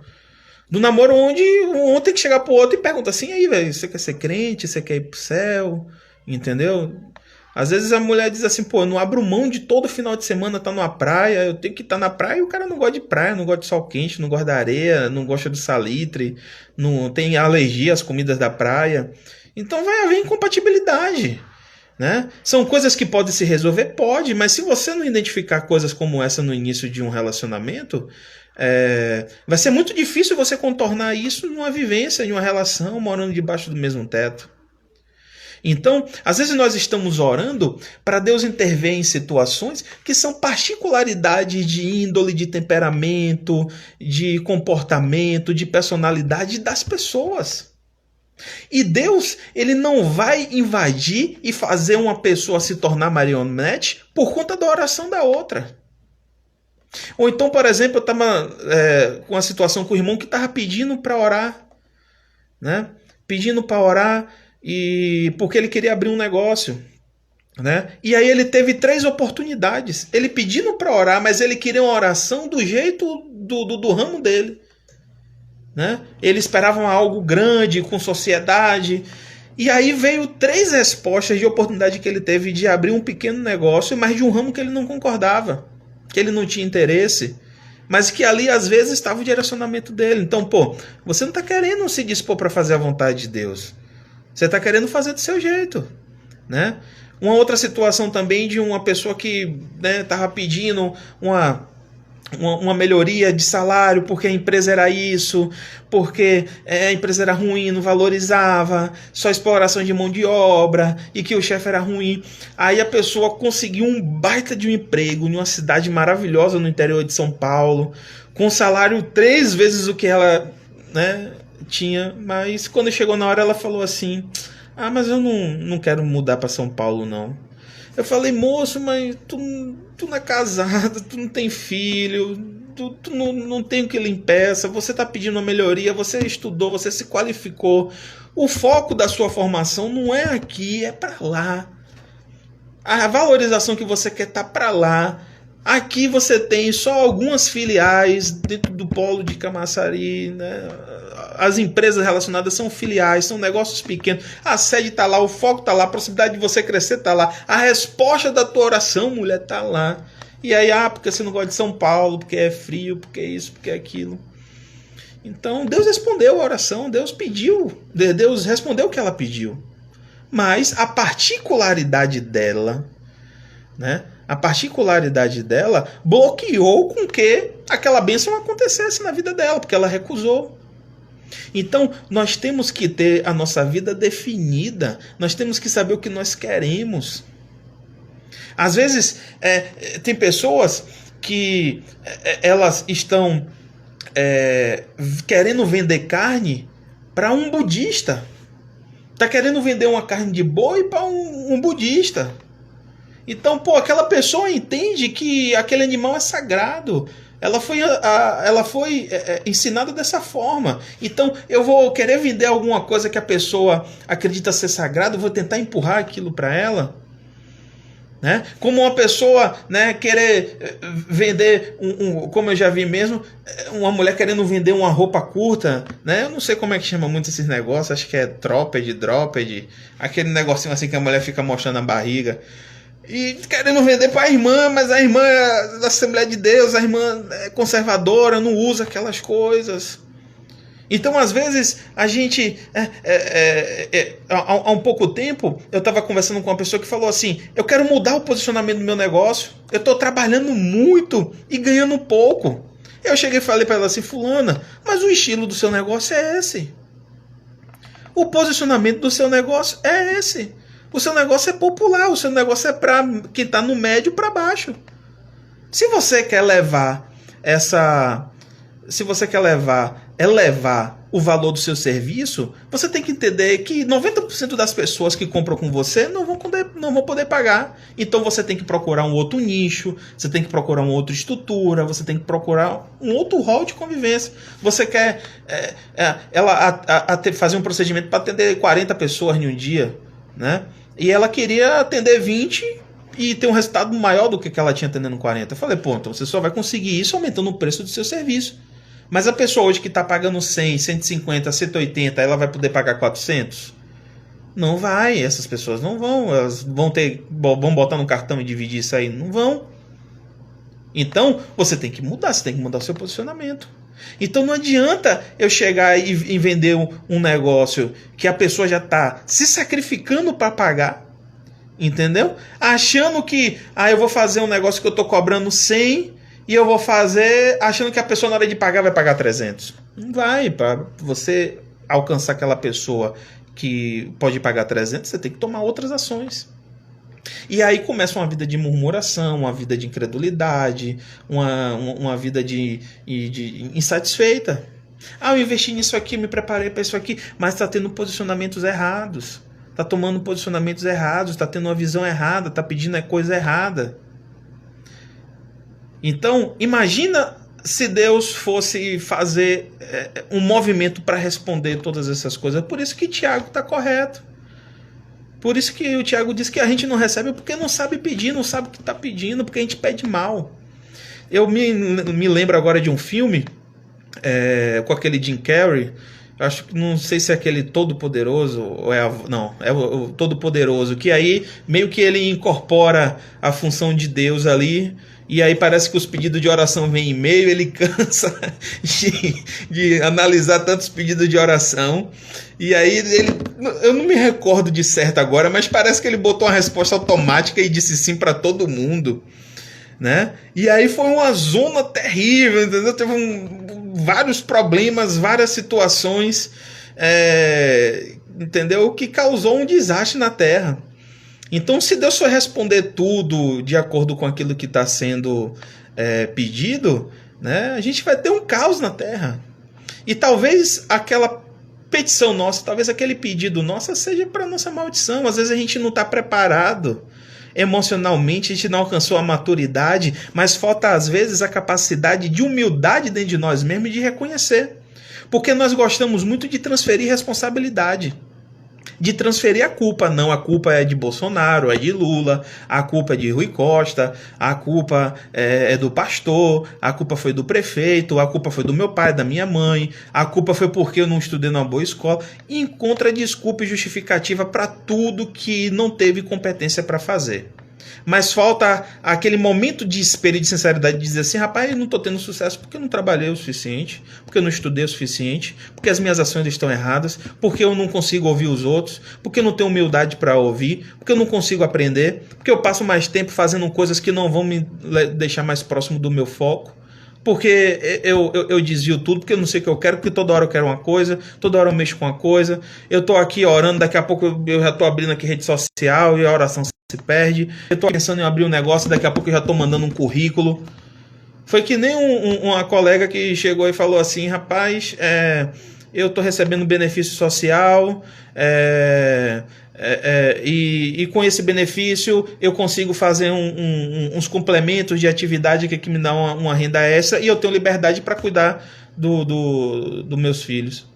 Do namoro onde um tem que chegar pro outro e pergunta assim, aí, velho, você quer ser crente? Você quer ir pro céu? Entendeu? Às vezes a mulher diz assim, pô, eu não abro mão de todo final de semana estar numa praia, eu tenho que estar na praia e o cara não gosta de praia, não gosta de sol quente, não gosta da areia, não gosta do salitre, não tem alergia às comidas da praia. Então vai haver incompatibilidade. Né? São coisas que podem se resolver? Pode, mas se você não identificar coisas como essa no início de um relacionamento, vai ser muito difícil você contornar isso numa vivência, em uma relação, morando debaixo do mesmo teto. Então, às vezes nós estamos orando para Deus intervir em situações que são particularidades de índole, de temperamento, de comportamento, de personalidade das pessoas. E Deus, ele não vai invadir e fazer uma pessoa se tornar marionete por conta da oração da outra. Ou então, por exemplo, eu estava com uma situação com o irmão que estava pedindo para orar, né? Pedindo para orar porque ele queria abrir um negócio, né? E aí ele teve 3 oportunidades. Ele pedindo para orar, mas ele queria uma oração do jeito do ramo dele. Né? Eles esperavam algo grande, com sociedade. E aí veio 3 respostas de oportunidade que ele teve de abrir um pequeno negócio, mas de um ramo que ele não concordava, que ele não tinha interesse, mas que ali às vezes estava o direcionamento dele. Então, pô, você não está querendo se dispor para fazer a vontade de Deus. Você está querendo fazer do seu jeito. Né? Uma outra situação também de uma pessoa que estava pedindo uma melhoria de salário porque a empresa era isso, porque a empresa era ruim, não valorizava, só exploração de mão de obra e que o chefe era ruim. Aí a pessoa conseguiu um baita de um emprego em uma cidade maravilhosa no interior de São Paulo, com salário 3 vezes o que ela tinha, mas quando chegou na hora ela falou assim, mas eu não quero mudar para São Paulo não. Eu falei, moço, mas tu não é casado, tu não tem filho, tu não tem o que lhe impeça, você está pedindo uma melhoria, você estudou, você se qualificou. O foco da sua formação não é aqui, é para lá. A valorização que você quer tá para lá. Aqui você tem só algumas filiais dentro do polo de Camaçari, né? As empresas relacionadas são filiais, são negócios pequenos. A sede está lá, o foco está lá, a possibilidade de você crescer está lá. A resposta da tua oração, mulher, está lá. E aí, porque você não gosta de São Paulo, porque é frio, porque é isso, porque é aquilo. Então, Deus respondeu a oração, Deus respondeu o que ela pediu. Mas a particularidade dela, né? A particularidade dela bloqueou com que aquela bênção acontecesse na vida dela, porque ela recusou. Então, nós temos que ter a nossa vida definida, nós temos que saber o que nós queremos. Às vezes, tem pessoas que elas estão querendo vender carne para um budista. Está querendo vender uma carne de boi para um budista. Então, aquela pessoa entende que aquele animal é sagrado. Ela foi ensinada dessa forma. Então, eu vou querer vender alguma coisa que a pessoa acredita ser sagrado, eu vou tentar empurrar aquilo para ela. Né? Como uma pessoa querer vender, como eu já vi mesmo, uma mulher querendo vender uma roupa curta. Né? Eu não sei como é que chama muito esses negócios, acho que é droped, aquele negocinho assim que a mulher fica mostrando a barriga. E querendo vender para a irmã, mas a irmã é da Assembleia de Deus, a irmã é conservadora, não usa aquelas coisas. Então, às vezes, a gente... há um pouco tempo, eu estava conversando com uma pessoa que falou assim, eu quero mudar o posicionamento do meu negócio, eu estou trabalhando muito e ganhando pouco. Eu cheguei e falei para ela assim, fulana, mas o estilo do seu negócio é esse. O posicionamento do seu negócio é esse. O seu negócio é popular, o seu negócio é para quem está no médio para baixo. Se você quer levar elevar o valor do seu serviço, você tem que entender que 90% das pessoas que compram com você não vão poder pagar. Então você tem que procurar um outro nicho, você tem que procurar uma outra estrutura, você tem que procurar um outro rol de convivência. Você quer fazer um procedimento para atender 40 pessoas em um dia, né? E ela queria atender 20 e ter um resultado maior do que ela tinha atendendo 40. Eu falei, pô, então você só vai conseguir isso aumentando o preço do seu serviço. Mas a pessoa hoje que está pagando 100, 150, 180, ela vai poder pagar 400? Não vai, essas pessoas não vão. Elas vão botar no cartão e dividir isso aí? Não vão. Então, você tem que mudar o seu posicionamento. Então não adianta eu chegar e vender um negócio que a pessoa já está se sacrificando para pagar, entendeu? Achando que eu vou fazer um negócio que eu estou cobrando 100 e eu vou fazer achando que a pessoa na hora de pagar vai pagar 300. Não vai. Para você alcançar aquela pessoa que pode pagar 300, você tem que tomar outras ações. E aí começa uma vida de murmuração, uma vida de incredulidade, uma vida de insatisfeita. Eu investi nisso aqui, me preparei para isso aqui, mas está tendo posicionamentos errados. Está tomando posicionamentos errados, está tendo uma visão errada, está pedindo a coisa errada. Então, imagina se Deus fosse fazer um movimento para responder todas essas coisas. Por isso que Tiago está correto. Por isso que o Tiago diz que a gente não recebe porque não sabe pedir, não sabe o que está pedindo, porque a gente pede mal. Eu me lembro agora de um filme com aquele Jim Carrey. Não sei se é aquele Todo-Poderoso ou é o Todo-Poderoso, que aí meio que ele incorpora a função de Deus ali. E aí parece que os pedidos de oração vêm em meio, ele cansa de analisar tantos pedidos de oração. E aí eu não me recordo de certo agora, mas parece que ele botou uma resposta automática e disse sim para todo mundo, né? E aí foi uma zona terrível, entendeu? Teve vários problemas, várias situações, entendeu? Que causou um desastre na Terra. Então, se Deus for responder tudo de acordo com aquilo que está sendo pedido, né, a gente vai ter um caos na Terra. E talvez aquela petição nossa, talvez aquele pedido nosso seja para nossa maldição. Às vezes a gente não está preparado emocionalmente, a gente não alcançou a maturidade, mas falta às vezes a capacidade de humildade dentro de nós mesmos e de reconhecer. Porque nós gostamos muito de transferir responsabilidade. De transferir a culpa. Não, a culpa é de Bolsonaro, é de Lula, a culpa é de Rui Costa, a culpa é do pastor, a culpa foi do prefeito, a culpa foi do meu pai, da minha mãe, a culpa foi porque eu não estudei numa boa escola. E encontra desculpa e justificativa para tudo que não teve competência para fazer. Mas falta aquele momento de espelho e de sinceridade de dizer assim, rapaz, eu não estou tendo sucesso porque eu não trabalhei o suficiente, porque eu não estudei o suficiente, porque as minhas ações estão erradas, porque eu não consigo ouvir os outros, porque eu não tenho humildade para ouvir, porque eu não consigo aprender, porque eu passo mais tempo fazendo coisas que não vão me deixar mais próximo do meu foco. Porque eu desvio tudo, porque eu não sei o que eu quero, porque toda hora eu quero uma coisa, toda hora eu mexo com uma coisa, eu tô aqui orando, daqui a pouco eu já tô abrindo aqui rede social e a oração se perde, eu tô pensando em abrir um negócio, daqui a pouco eu já tô mandando um currículo. Foi que nem uma colega que chegou e falou assim, rapaz, eu tô recebendo benefício social, e com esse benefício eu consigo fazer uns complementos de atividade que me dá uma renda extra e eu tenho liberdade para cuidar dos meus filhos.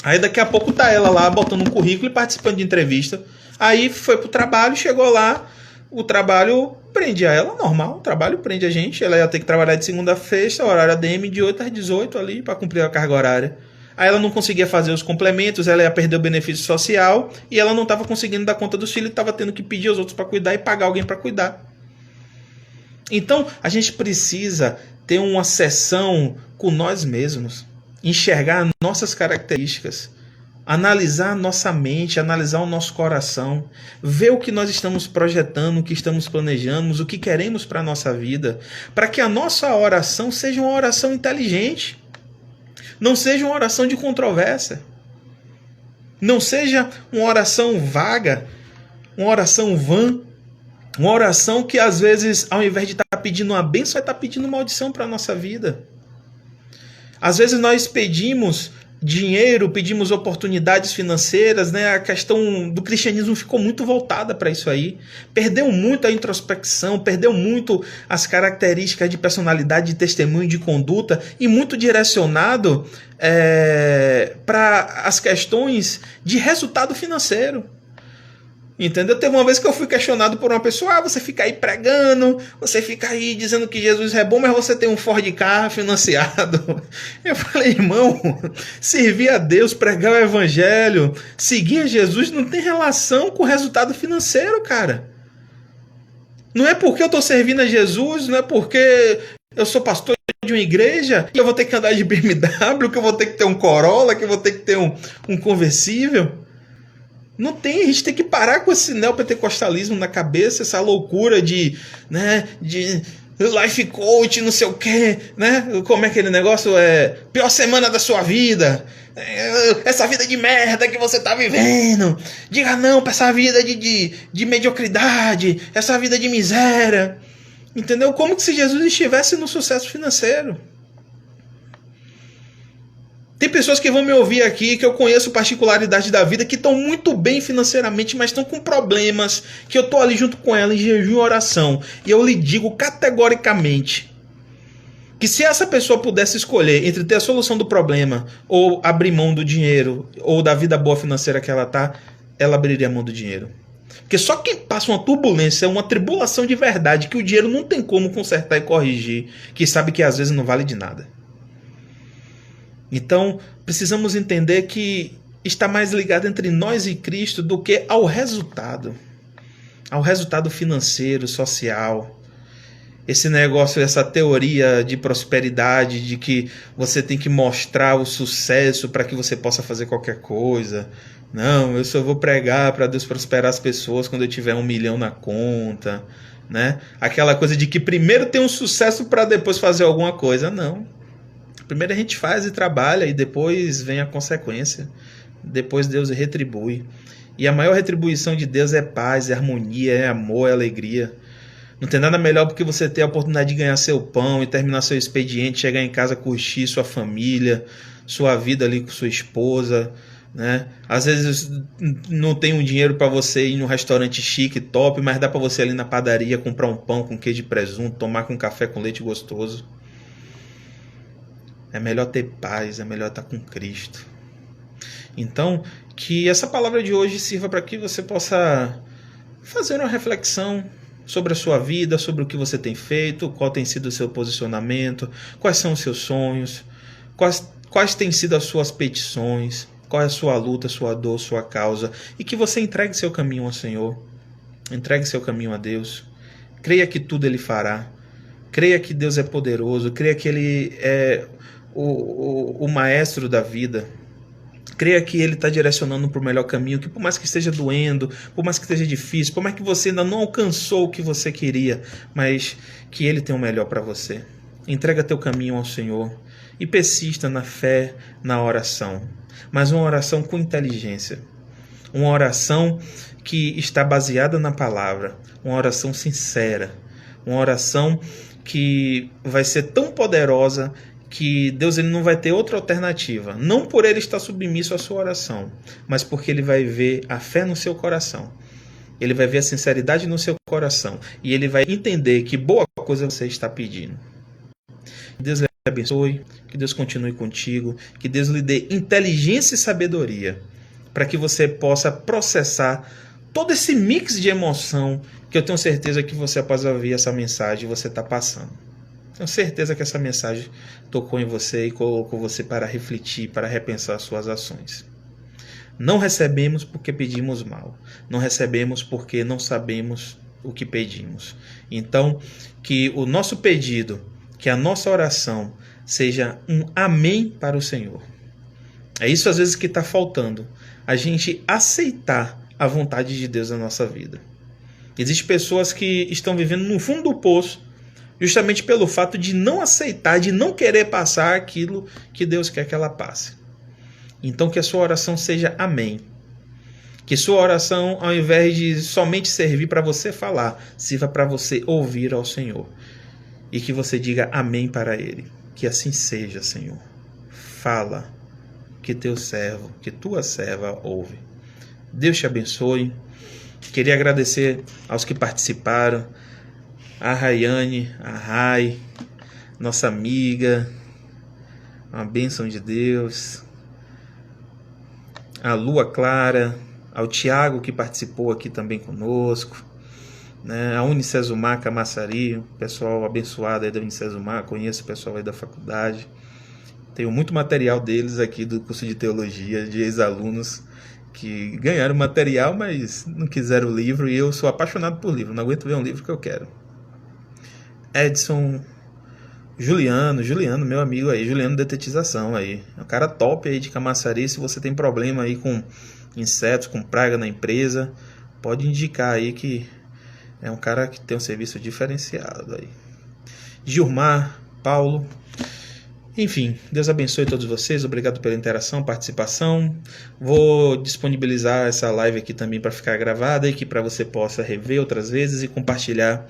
Aí daqui a pouco tá ela lá botando um currículo e participando de entrevista. Aí foi pro trabalho, chegou lá, o trabalho prende a ela, normal, o trabalho prende a gente, ela ia ter que trabalhar de segunda a sexta, horário ADM de 8 às 18 ali para cumprir a carga horária. Aí ela não conseguia fazer os complementos, ela ia perder o benefício social e ela não estava conseguindo dar conta dos filhos, estava tendo que pedir aos outros para cuidar e pagar alguém para cuidar. Então, a gente precisa ter uma sessão com nós mesmos, enxergar nossas características, analisar a nossa mente, analisar o nosso coração, ver o que nós estamos projetando, o que estamos planejando, o que queremos para a nossa vida, para que a nossa oração seja uma oração inteligente, não seja uma oração de controvérsia, não seja uma oração vaga, uma oração vã, uma oração que às vezes, ao invés de estar pedindo uma bênção, vai estar pedindo maldição para a nossa vida. Às vezes nós pedimos dinheiro, pedimos oportunidades financeiras, né? A questão do cristianismo ficou muito voltada para isso aí. Perdeu muito a introspecção, perdeu muito as características de personalidade, de testemunho, de conduta, e muito direcionado para as questões de resultado financeiro. Entendeu? Teve uma vez que eu fui questionado por uma pessoa: você fica aí pregando, você fica aí dizendo que Jesus é bom, mas você tem um Ford Ka financiado. Eu falei: irmão, servir a Deus, pregar o evangelho, seguir a Jesus não tem relação com o resultado financeiro, cara. Não é porque eu estou servindo a Jesus, não é porque eu sou pastor de uma igreja que eu vou ter que andar de BMW, que eu vou ter que ter um Corolla, que eu vou ter que ter um conversível. Não tem, a gente tem que parar com esse neopentecostalismo na cabeça, essa loucura de life coach, não sei o quê, né? Como é aquele negócio? Pior semana da sua vida, essa vida de merda que você tá vivendo, diga não pra essa vida de mediocridade, essa vida de miséria, entendeu? Como que se Jesus estivesse no sucesso financeiro? Tem pessoas que vão me ouvir aqui, que eu conheço particularidades da vida, que estão muito bem financeiramente, mas estão com problemas, que eu estou ali junto com ela em jejum e oração. E eu lhe digo categoricamente que se essa pessoa pudesse escolher entre ter a solução do problema ou abrir mão do dinheiro ou da vida boa financeira que ela está, ela abriria mão do dinheiro. Porque só quem passa uma turbulência, uma tribulação de verdade, que o dinheiro não tem como consertar e corrigir, que sabe que às vezes não vale de nada. Então, precisamos entender que está mais ligado entre nós e Cristo do que ao resultado financeiro, social. Esse negócio, essa teoria de prosperidade, de que você tem que mostrar o sucesso para que você possa fazer qualquer coisa. Não, eu só vou pregar para Deus prosperar as pessoas quando eu tiver 1 milhão na conta, né? Aquela coisa de que primeiro tem um sucesso para depois fazer alguma coisa. Não. Primeiro a gente faz e trabalha e depois vem a consequência. Depois Deus retribui. E a maior retribuição de Deus é paz, é harmonia, é amor, é alegria. Não tem nada melhor do que você ter a oportunidade de ganhar seu pão e terminar seu expediente, chegar em casa, curtir sua família, sua vida ali com sua esposa, né? Às vezes não tem um dinheiro para você ir num restaurante chique, top, mas dá para você ir ali na padaria comprar um pão com queijo e presunto, tomar com café com leite gostoso. É melhor ter paz, é melhor estar com Cristo. Então, que essa palavra de hoje sirva para que você possa fazer uma reflexão sobre a sua vida, sobre o que você tem feito, qual tem sido o seu posicionamento, quais são os seus sonhos, quais têm sido as suas petições, qual é a sua luta, sua dor, sua causa, e que você entregue seu caminho ao Senhor, entregue seu caminho a Deus, creia que tudo Ele fará, creia que Deus é poderoso, creia que Ele é o maestro da vida. Creia que Ele está direcionando para o melhor caminho, que por mais que esteja doendo, por mais que esteja difícil, por mais que você ainda não alcançou o que você queria, mas que Ele tem o melhor para você. Entrega teu caminho ao Senhor e persista na fé, na oração, mas uma oração com inteligência, uma oração que está baseada na palavra, uma oração sincera, uma oração que vai ser tão poderosa que Deus ele não vai ter outra alternativa, não por Ele estar submisso à sua oração, mas porque Ele vai ver a fé no seu coração, Ele vai ver a sinceridade no seu coração, e Ele vai entender que boa coisa você está pedindo. Que Deus lhe abençoe, que Deus continue contigo, que Deus lhe dê inteligência e sabedoria, para que você possa processar todo esse mix de emoção que eu tenho certeza que você, após ouvir essa mensagem, você está passando. Tenho certeza que essa mensagem tocou em você e colocou você para refletir, para repensar suas ações. Não recebemos porque pedimos mal. Não recebemos porque não sabemos o que pedimos. Então, que o nosso pedido, que a nossa oração seja um amém para o Senhor. É isso às vezes que está faltando. A gente aceitar a vontade de Deus na nossa vida. Existem pessoas que estão vivendo no fundo do poço justamente pelo fato de não aceitar, de não querer passar aquilo que Deus quer que ela passe. Então que a sua oração seja amém. Que sua oração, ao invés de somente servir para você falar, sirva para você ouvir ao Senhor. E que você diga amém para Ele. Que assim seja, Senhor. Fala, que teu servo, que tua serva ouve. Deus te abençoe. Queria agradecer aos que participaram. A Rayane, a Rai, nossa amiga. Uma bênção de Deus. A Lua Clara. Ao Tiago, que participou aqui também conosco. Né? A Unicesumar Camaçari, pessoal abençoado aí da Unicesumar. Conheço o pessoal aí da faculdade. Tenho muito material deles aqui do curso de teologia, de ex-alunos que ganharam material, mas não quiseram o livro, e eu sou apaixonado por livro, não aguento ver um livro que eu quero. Edson, Juliano, meu amigo aí, Juliano Detetização aí, é um cara top aí de Camaçari. Se você tem problema aí com insetos, com praga na empresa, pode indicar aí que é um cara que tem um serviço diferenciado aí. Gilmar, Paulo. Enfim, Deus abençoe todos vocês, obrigado pela interação, participação. Vou disponibilizar essa live aqui também para ficar gravada e que para você possa rever outras vezes e compartilhar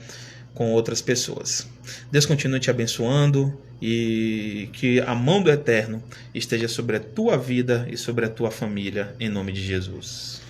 com outras pessoas. Deus continue te abençoando e que a mão do Eterno esteja sobre a tua vida e sobre a tua família, em nome de Jesus.